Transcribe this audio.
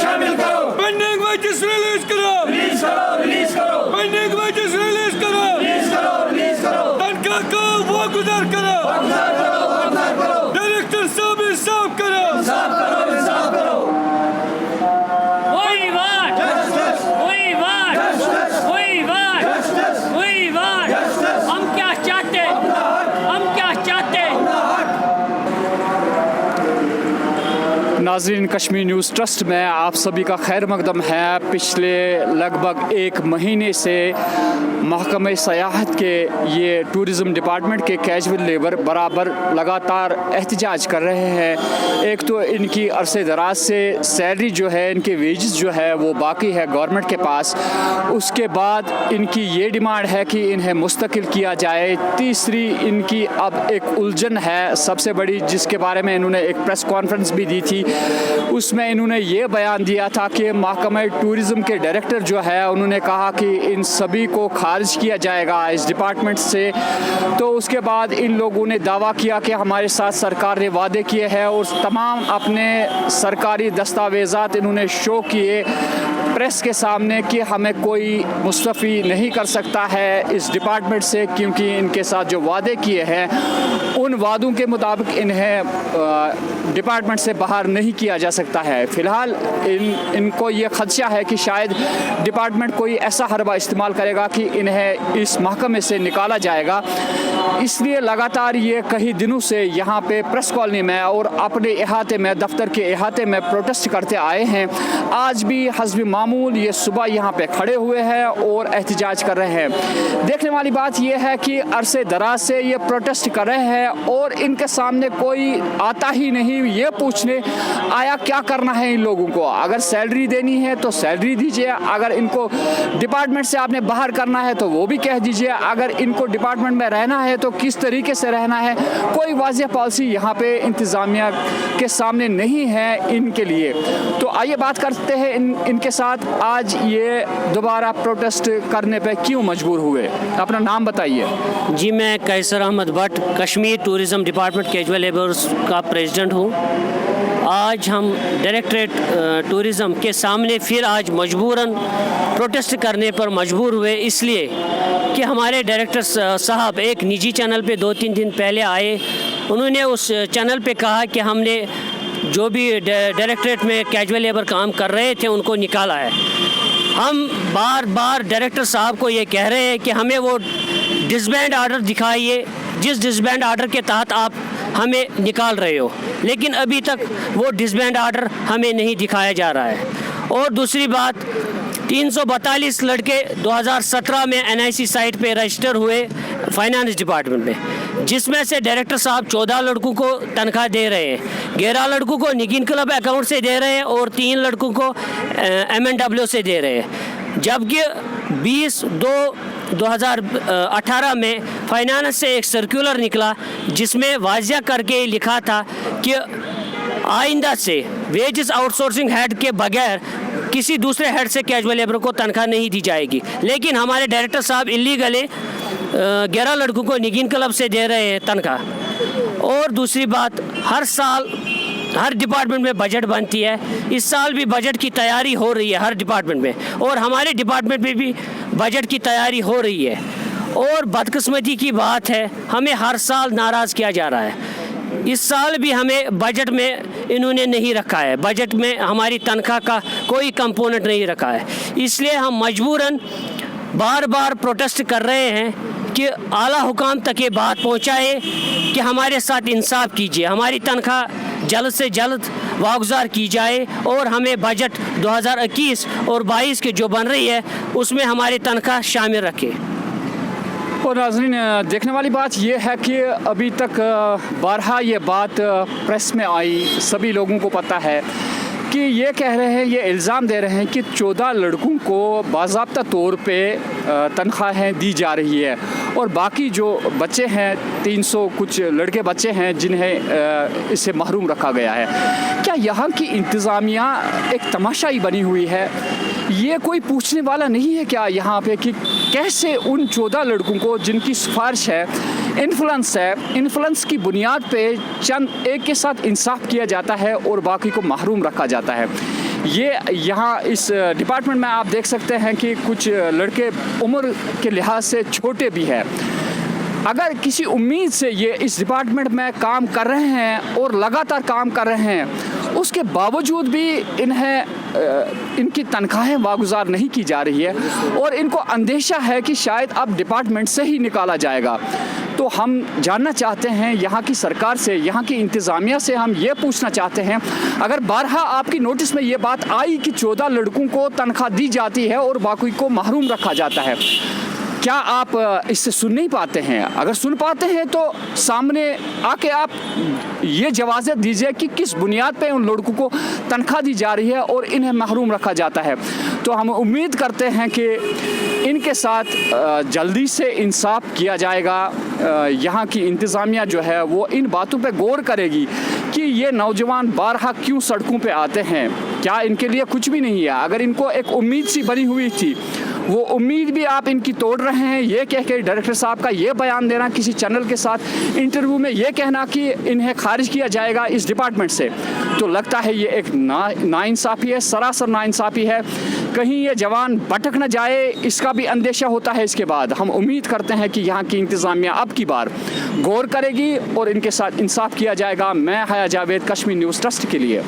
शामिल करो, pending wages release करो, रिलीज करो, रिलीज करो, पेंडिंग वेजेस रिलीज करो, रिलीज करो, रिलीज करो, तनख्वाह को वागुजार करो, वागुजार करो, वागुजार करो, डायरेक्टर साहब इंसाफ करो, इंसाफ करो, इंसाफ करो। वही बात, Justice, वही बात, justice, वही बात, justice, वही बात। justice, हम क्या चाहते हैं? अपना हक, हम क्या चाहते हैं? अपना हक। नाज़रीन, कश्मीर न्यूज़ ट्रस्ट में आप सभी का खैर मकदम है। पिछले लगभग एक महीने से महकमे सयाहत के ये टूरिज़म डिपार्टमेंट के कैजुअल लेबर बराबर लगातार एहतजाज कर रहे हैं। एक तो इनकी अरसे दराज से सैलरी जो है, इनके वेजेस जो है वो बाकी है गवर्नमेंट के पास। उसके बाद इनकी ये डिमांड है कि इन्हें मुस्तकिल किया जाए। तीसरी इनकी अब एक उलझन है सबसे बड़ी, जिसके बारे में इन्होंने एक प्रेस कॉन्फ्रेंस भी दी थी। उसमें इन्होंने ये बयान दिया था कि महकमा टूरिज़म के डायरेक्टर जो है उन्होंने कहा कि इन सभी को खारिज किया जाएगा इस डिपार्टमेंट से। तो उसके बाद इन लोगों ने दावा किया कि हमारे साथ सरकार ने वादे किए हैं और तमाम अपने सरकारी दस्तावेज़ात इन्होंने शो किए प्रेस के सामने कि हमें कोई मुस्तफ़ी नहीं कर सकता है इस डिपार्टमेंट से, क्योंकि इनके साथ जो वादे किए हैं उन वादों के मुताबिक इन्हें डिपार्टमेंट से बाहर नहीं किया जा सकता है। फ़िलहाल इनको ये खदशा है कि शायद डिपार्टमेंट कोई ऐसा हरबा इस्तेमाल करेगा कि इन्हें इस महकमे से निकाला जाएगा। इसलिए लगातार ये कई दिनों से यहाँ पे प्रेस कॉलोनी में और अपने इहाते में, दफ्तर के इहाते में प्रोटेस्ट करते आए हैं। आज भी हस्ब मामूल ये सुबह यहाँ पे खड़े हुए हैं और एहतजाज कर रहे हैं। देखने वाली बात यह है कि अरसे दराज से ये प्रोटेस्ट कर रहे हैं और इनके सामने कोई आता ही नहीं ये पूछने आया क्या करना है इन लोगों को। अगर सैलरी देनी है तो सैलरी दीजिए, अगर इनको डिपार्टमेंट से आपने बाहर करना है तो वो भी कह दीजिए, अगर इनको डिपार्टमेंट में रहना है तो किस तरीके से रहना है। कोई वाज़ेह पॉलिसी यहाँ पे इंतज़ामिया के सामने नहीं है इनके लिए। तो आइए बात करते हैं इनके साथ। आज ये दोबारा प्रोटेस्ट करने पे क्यों मजबूर हुए? अपना नाम बताइए। जी, मैं Kaiser Ahmad Bhat, Kashmir tourism department casual labours का प्रेसिडेंट हूँ। आज हम डायरेक्टरेट टूरिज़म के सामने फिर आज मजबूरन प्रोटेस्ट करने पर मजबूर हुए, इसलिए कि हमारे डायरेक्टर साहब एक निजी चैनल पे 2-3 दिन पहले आए। उन्होंने उस चैनल पे कहा कि हमने जो भी डायरेक्टरेट में कैजुअल लेबर काम कर रहे थे उनको निकाला है। हम बार बार डायरेक्टर साहब को ये कह रहे हैं कि हमें वो डिसबैंड आर्डर दिखाइए जिस डिसबैंड आर्डर के तहत आप हमें निकाल रहे हो, लेकिन अभी तक वो डिसबैंड आर्डर हमें नहीं दिखाया जा रहा है। और दूसरी बात, 342 लड़के 2017 में NIC साइट पे रजिस्टर हुए फाइनेंस डिपार्टमेंट में, जिसमें से डायरेक्टर साहब 14 लड़कों को तनख्वाह दे रहे हैं, 11 लड़कों को निगिन क्लब अकाउंट से दे रहे हैं और 3 लड़कों को MNW से दे रहे हैं। जबकि 20/2/2018 में फाइनेंस से एक सर्कुलर निकला जिसमें वाज़िया करके लिखा था कि आइंदा से वेजेस आउटसोर्सिंग हेड के बगैर किसी दूसरे हेड से कैजुअल लेबर को तनख्वाह नहीं दी जाएगी। लेकिन हमारे डायरेक्टर साहब इलीगली 11 लड़कों को निगिन क्लब से दे रहे हैं तनख्वाह। और दूसरी बात, हर साल हर डिपार्टमेंट में बजट बनती है। इस साल भी बजट की तैयारी हो रही है हर डिपार्टमेंट में, और हमारे डिपार्टमेंट में भी बजट की तैयारी हो रही है। और बदकिस्मती की बात है, हमें हर साल नाराज़ किया जा रहा है। इस साल भी हमें बजट में इन्होंने नहीं रखा है, बजट में हमारी तनख्वाह का कोई कंपोनेंट नहीं रखा है। इसलिए हम मजबूरन बार बार प्रोटेस्ट कर रहे हैं कि आला हुकाम तक ये बात पहुंचाए कि हमारे साथ इंसाफ कीजिए, हमारी तनख्वाह जल्द से जल्द वागुजार की जाए और हमें बजट 2021 और 22 के जो बन रही है उसमें हमारी तनख्वाह शामिल रखें। और नाज़रीन, देखने वाली बात यह है कि अभी तक बारहा ये बात प्रेस में आई, सभी लोगों को पता है कि ये कह रहे हैं, ये इल्ज़ाम दे रहे हैं कि 14 लड़कों को बाज़ाब्ता तौर पे तनख्वाहें दी जा रही है और बाकी जो बच्चे हैं 300 कुछ लड़के बच्चे हैं जिन्हें इससे महरूम रखा गया है। क्या यहाँ की इंतज़ामिया एक तमाशा ही बनी हुई है? ये कोई पूछने वाला नहीं है क्या यहाँ पे कि कैसे उन 14 लड़कों को जिनकी सिफारिश है, इन्फ्लुएंस की बुनियाद पे चंद एक के साथ इंसाफ किया जाता है और बाकी को महरूम रखा जाता है? ये यहाँ इस डिपार्टमेंट में आप देख सकते हैं कि कुछ लड़के उम्र के लिहाज से छोटे भी हैं। अगर किसी उम्मीद से ये इस डिपार्टमेंट में काम कर रहे हैं और लगातार काम कर रहे हैं, उसके बावजूद भी इनकी तनख्वाहें वागुजार नहीं की जा रही है और इनको अंदेशा है कि शायद अब डिपार्टमेंट से ही निकाला जाएगा। तो हम जानना चाहते हैं यहाँ की सरकार से, यहाँ की इंतज़ामिया से हम ये पूछना चाहते हैं, अगर बारहा आपकी नोटिस में ये बात आई कि 14 लड़कों को तनख्वाह दी जाती है और बाकी को महरूम रखा जाता है, क्या आप इससे सुन नहीं पाते हैं? अगर सुन पाते हैं तो सामने आके आप ये जवाज़त दीजिए कि किस बुनियाद पे उन लड़कों को तनख्वाह दी जा रही है और इन्हें महरूम रखा जाता है। तो हम उम्मीद करते हैं कि इनके साथ जल्दी से इंसाफ किया जाएगा। यहाँ की इंतज़ामिया जो है वो इन बातों पे गौर करेगी कि ये नौजवान बारहा क्यों सड़कों पे आते हैं। क्या इनके लिए कुछ भी नहीं है? अगर इनको एक उम्मीद सी बनी हुई थी, वो उम्मीद भी आप इनकी तोड़ रहे हैं। ये कह के डायरेक्टर साहब का ये बयान देना, किसी चैनल के साथ इंटरव्यू में ये कहना कि इन्हें खारिज किया जाएगा इस डिपार्टमेंट से, तो लगता है ये एक नाइंसाफ़ी है, सरासर नाइंसाफ़ी है। कहीं ये जवान भटक न जाए, इसका भी अंदेशा होता है। इसके बाद हम उम्मीद करते हैं कि यहाँ की इंतज़ामिया अब की बार गौर करेगी और इनके साथ इंसाफ किया जाएगा। मैं हया जावेद, कश्मीर न्यूज़ ट्रस्ट के लिए।